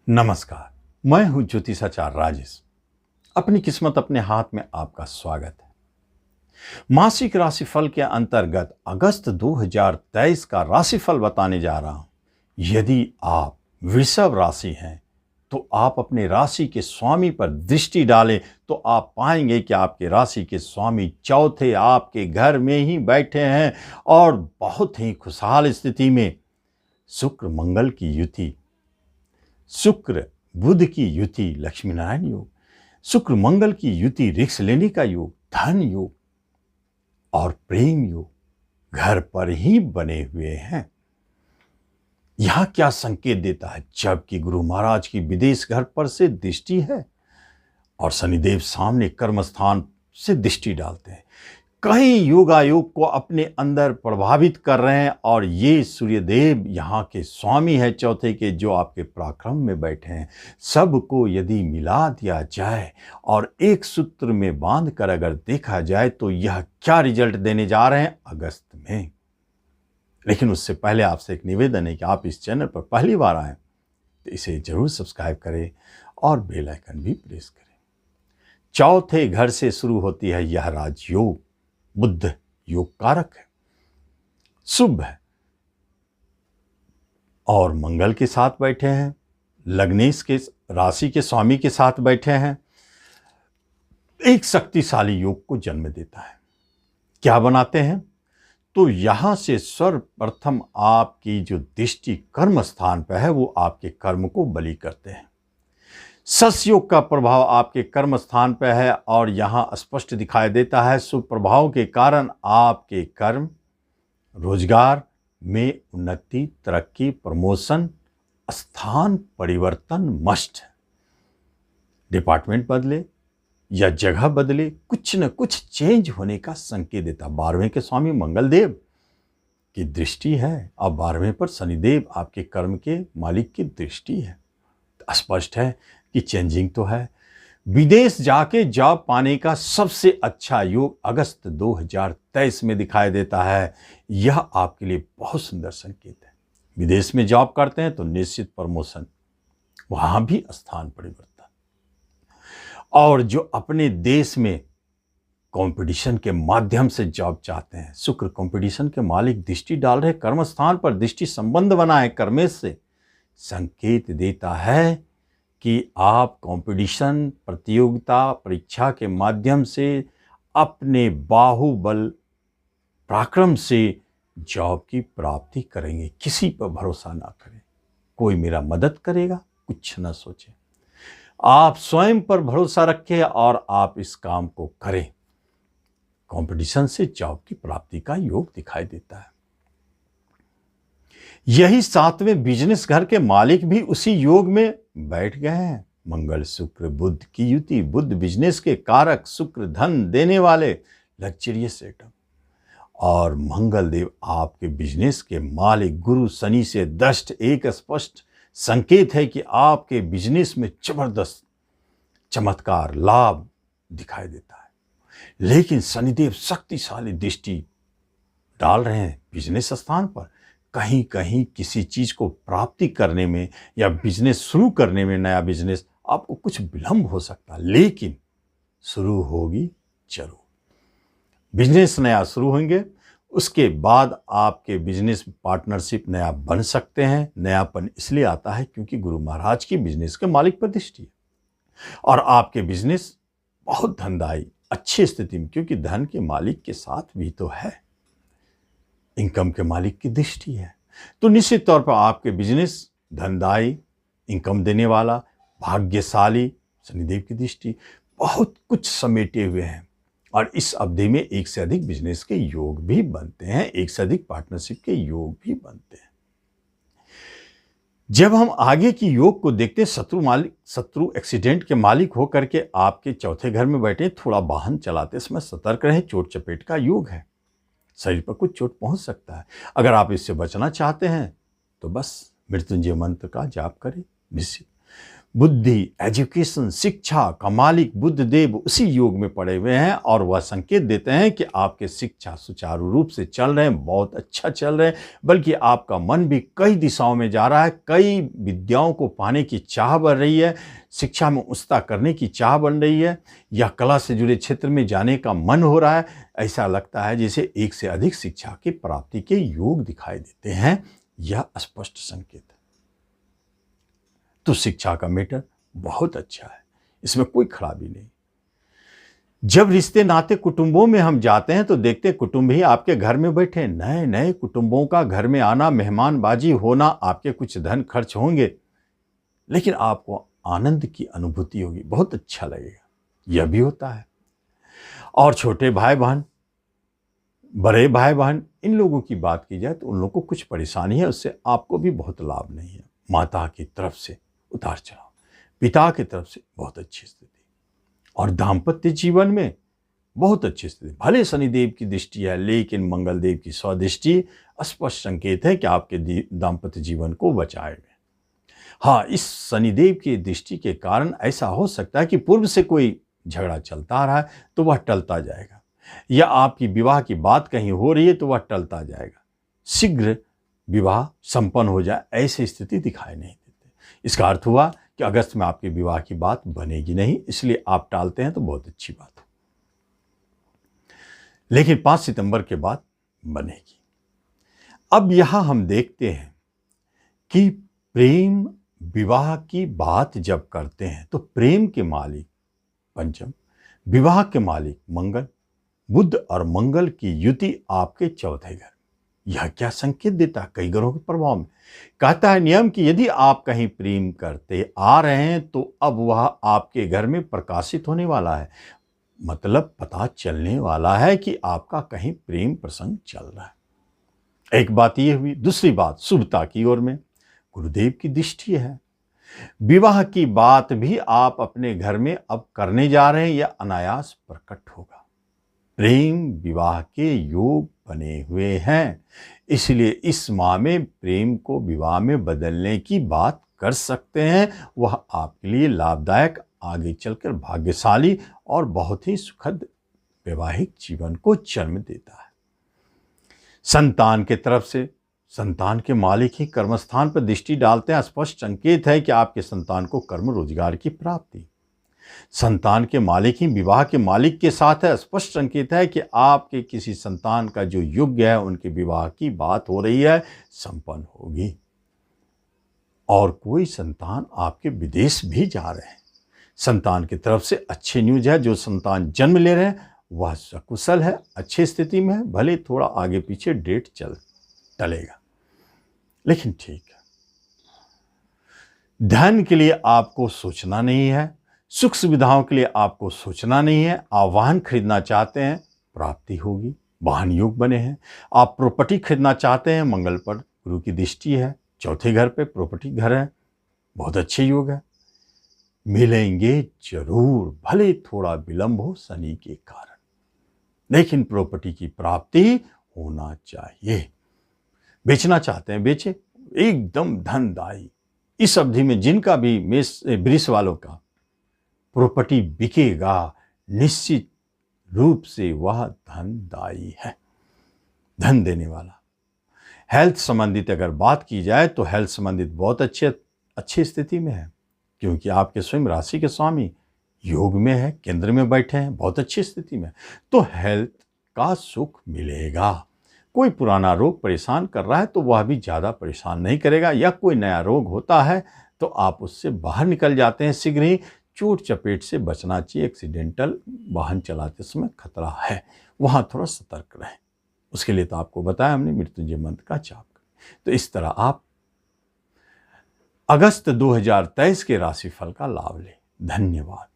नमस्कार। मैं हूं ज्योतिषाचार्य राजेश। अपनी किस्मत अपने हाथ में आपका स्वागत है। मासिक राशिफल के अंतर्गत अगस्त 2023 का राशिफल बताने जा रहा हूं। यदि आप वृषभ राशि हैं तो आप अपने राशि के स्वामी पर दृष्टि डालें तो आप पाएंगे कि आपके राशि के स्वामी चौथे आपके घर में ही बैठे हैं और बहुत ही खुशहाल स्थिति में। शुक्र मंगल की युति, शुक्र बुध की युति लक्ष्मी नारायण योग, शुक्र मंगल की युति रिस्क लेने का योग, धन योग और प्रेम योग घर पर ही बने हुए हैं। यह क्या संकेत देता है? जबकि गुरु महाराज की विदेश घर पर से दृष्टि है और शनिदेव सामने कर्म स्थान से दृष्टि डालते हैं। कई योगायोग को अपने अंदर प्रभावित कर रहे हैं और ये सूर्यदेव यहाँ के स्वामी है चौथे के, जो आपके पराक्रम में बैठे हैं। सबको यदि मिला दिया जाए और एक सूत्र में बांध कर अगर देखा जाए तो यह क्या रिजल्ट देने जा रहे हैं अगस्त में। लेकिन उससे पहले आपसे एक निवेदन है कि आप इस चैनल पर पहली बार आए तो इसे जरूर सब्सक्राइब करें और बेल आइकन भी प्रेस करें। चौथे घर से शुरू होती है यह राजयोग। बुध योग कारक है, शुभ है और मंगल के साथ बैठे हैं, लग्नेश के राशि के स्वामी के साथ बैठे हैं। एक शक्तिशाली योग को जन्म देता है। क्या बनाते हैं? तो यहां से सर्वप्रथम आपकी जो दृष्टि कर्म स्थान पर है वो आपके कर्म को बलि करते हैं। सस योग का प्रभाव आपके कर्म स्थान पर है और यहां स्पष्ट दिखाई देता है। शुभ प्रभाव के कारण आपके कर्म, रोजगार में उन्नति, तरक्की, प्रमोशन, स्थान परिवर्तन मस्ट। डिपार्टमेंट बदले या जगह बदले, कुछ न कुछ चेंज होने का संकेत देता। 12वें के स्वामी मंगल देव की दृष्टि है और 12वें पर शनिदेव आपके कर्म के मालिक की दृष्टि है। स्पष्ट है कि चेंजिंग तो है। विदेश जाके जॉब पाने का सबसे अच्छा योग अगस्त 2023 में दिखाई देता है। यह आपके लिए बहुत सुंदर संकेत है। विदेश में जॉब करते हैं तो निश्चित प्रमोशन, वहां भी स्थान परिवर्तन। और जो अपने देश में कंपटीशन के माध्यम से जॉब चाहते हैं, शुक्र कंपटीशन के मालिक दृष्टि डाल रहे कर्म स्थान पर, दृष्टि संबंध बनाए कर्मेश से, संकेत देता है कि आप कंपटीशन, प्रतियोगिता, परीक्षा के माध्यम से अपने बाहुबल पराक्रम से जॉब की प्राप्ति करेंगे। किसी पर भरोसा ना करें, कोई मेरा मदद करेगा, कुछ ना सोचें। आप स्वयं पर भरोसा रखें और आप इस काम को करें। कंपटीशन से जॉब की प्राप्ति का योग दिखाई देता है। यही 7वें बिजनेस घर के मालिक भी उसी योग में बैठ गए हैं। मंगल शुक्र बुध की युति, बुध बिजनेस के कारक, शुक्र धन देने वाले, लग्जरियस सेटअप, और मंगल देव आपके बिजनेस के मालिक गुरु शनि से दष्ट। एक स्पष्ट संकेत है कि आपके बिजनेस में जबरदस्त चमत्कार, लाभ दिखाई देता है। लेकिन शनिदेव शक्तिशाली दृष्टि डाल रहे हैं बिजनेस स्थान पर। कहीं कहीं किसी चीज को प्राप्ति करने में या बिजनेस शुरू करने में, नया बिजनेस, आपको कुछ विलंब हो सकता है, लेकिन शुरू होगी जरूर। बिजनेस नया शुरू होंगे, उसके बाद आपके बिजनेस पार्टनरशिप नया बन सकते हैं। नयापन इसलिए आता है क्योंकि गुरु महाराज की बिजनेस के मालिक पर दृष्टि है और आपके बिजनेस बहुत धनदायी, अच्छी स्थिति में, क्योंकि धन के मालिक के साथ भी तो है, इनकम के मालिक की दृष्टि है। तो निश्चित तौर पर आपके बिजनेस धनदायी, इनकम देने वाला, भाग्यशाली, शनिदेव की दृष्टि, बहुत कुछ समेटे हुए हैं। और इस अवधि में एक से अधिक बिजनेस के योग भी बनते हैं, एक से अधिक पार्टनरशिप के योग भी बनते हैं। जब हम आगे की योग को देखते हैं, शत्रु एक्सीडेंट के मालिक होकर के आपके चौथे घर में बैठे, थोड़ा वाहन चलाते समय सतर्क रहें, चोट चपेट का योग है, शरीर पर कुछ चोट पहुंच सकता है। अगर आप इससे बचना चाहते हैं तो बस मृत्युंजय मंत्र का जाप करें। निश्चित बुद्धि, एजुकेशन, शिक्षा का मालिक बुद्धदेव उसी योग में पड़े हुए हैं और वह संकेत देते हैं कि आपके शिक्षा सुचारू रूप से चल रहे हैं, बहुत अच्छा चल रहे हैं, बल्कि आपका मन भी कई दिशाओं में जा रहा है, कई विद्याओं को पाने की चाह बढ़ रही है, शिक्षा में उन्नति करने की चाह बन रही है, या कला से जुड़े क्षेत्र में जाने का मन हो रहा है। ऐसा लगता है जैसे एक से अधिक शिक्षा की प्राप्ति के योग दिखाई देते हैं। यह स्पष्ट संकेत है। तो शिक्षा का मैटर बहुत अच्छा है, इसमें कोई खराबी नहीं। जब रिश्ते नाते कुटुंबों में हम जाते हैं तो देखते कुटुंब ही आपके घर में बैठे। नए नए कुटुंबों का घर में आना, मेहमानबाजी होना, आपके कुछ धन खर्च होंगे, लेकिन आपको आनंद की अनुभूति होगी, बहुत अच्छा लगेगा। यह भी होता है। और छोटे भाई बहन, बड़े भाई बहन, इन लोगों की बात की जाए तो उन लोगों को कुछ परेशानी है, उससे आपको भी बहुत लाभ नहीं है। माता की तरफ से उतार चढ़ाव, पिता की तरफ से बहुत अच्छी स्थिति, और दाम्पत्य जीवन में बहुत अच्छी स्थिति। भले शनिदेव की दृष्टि है, लेकिन मंगलदेव की स्वदृष्टि स्पष्ट संकेत है कि आपके दाम्पत्य जीवन को बचाए हुए। हाँ, इस शनिदेव की दृष्टि के कारण ऐसा हो सकता है कि पूर्व से कोई झगड़ा चलता आ रहा है तो वह टलता जाएगा, या आपकी विवाह की बात कहीं हो रही है तो वह टलता जाएगा, शीघ्र विवाह संपन्न हो जाए, ऐसी स्थिति दिखाई नहीं देती। इसका अर्थ हुआ कि अगस्त में आपके विवाह की बात बनेगी नहीं, इसलिए आप टालते हैं तो बहुत अच्छी बात है, लेकिन 5 सितंबर के बाद बनेगी। अब यहां हम देखते हैं कि प्रेम विवाह की बात जब करते हैं तो प्रेम के मालिक पंचम, विवाह के मालिक मंगल, बुध और मंगल की युति आपके चौथे घर। यह क्या संकेत देता है? कई ग्रहों के प्रभाव में कहता है नियम कि यदि आप कहीं प्रेम करते आ रहे हैं तो अब वह आपके घर में प्रकाशित होने वाला है, मतलब पता चलने वाला है कि आपका कहीं प्रेम प्रसंग चल रहा है। एक बात यह हुई। दूसरी बात, शुभता की ओर में गुरुदेव की दृष्टि है। विवाह की बात भी आप अपने घर में अब करने जा रहे हैं, यह अनायास प्रकट होगा। प्रेम विवाह के योग बने हुए हैं, इसलिए इस माह में प्रेम को विवाह में बदलने की बात कर सकते हैं। वह आपके लिए लाभदायक, आगे चलकर भाग्यशाली और बहुत ही सुखद वैवाहिक जीवन को जन्म देता है। संतान के तरफ से संतान के मालिक ही कर्मस्थान पर दृष्टि डालते हैं। स्पष्ट संकेत है कि आपके संतान को कर्म रोजगार की प्राप्ति। संतान के मालिक ही विवाह के मालिक के साथ है। स्पष्ट संकेत है कि आपके किसी संतान का जो योग्य है उनके विवाह की बात हो रही है, संपन्न होगी। और कोई संतान आपके विदेश भी जा रहे हैं। संतान की तरफ से अच्छी न्यूज है। जो संतान जन्म ले रहे हैं वह सकुशल है, अच्छी स्थिति में है, भले थोड़ा आगे पीछे डेट टलेगा, लेकिन ठीक है। धन के लिए आपको सोचना नहीं है, सुख सुविधाओं के लिए आपको सोचना नहीं है। आप वाहन खरीदना चाहते हैं, प्राप्ति होगी, वाहन योग बने हैं। आप प्रॉपर्टी खरीदना चाहते हैं, मंगल पर गुरु की दृष्टि है, चौथे घर पे प्रॉपर्टी घर है, बहुत अच्छे योग है। मिलेंगे जरूर, भले थोड़ा विलंब हो शनि के कारण, लेकिन प्रॉपर्टी की प्राप्ति होना चाहिए। बेचना चाहते हैं, बेचे, एकदम धनदायी। इस अवधि में जिनका भी वृष वालों का प्रॉपर्टी बिकेगा, निश्चित रूप से वह धनदायी है, धन देने वाला। हेल्थ संबंधित अगर बात की जाए तो हेल्थ संबंधित बहुत अच्छी स्थिति में है, क्योंकि आपके स्वयं राशि के स्वामी योग में है, केंद्र में बैठे हैं, बहुत अच्छी स्थिति में। तो हेल्थ का सुख मिलेगा। कोई पुराना रोग परेशान कर रहा है तो वह भी ज़्यादा परेशान नहीं करेगा, या कोई नया रोग होता है तो आप उससे बाहर निकल जाते हैं शीघ्र ही। चोट चपेट से बचना चाहिए। एक्सीडेंटल वाहन चलाते समय खतरा है, वहाँ थोड़ा सतर्क रहें। उसके लिए तो आपको बताया हमने, मृत्युंजय मंत्र का जाप करें। तो इस तरह आप अगस्त 2023 के राशिफल का लाभ लें। धन्यवाद।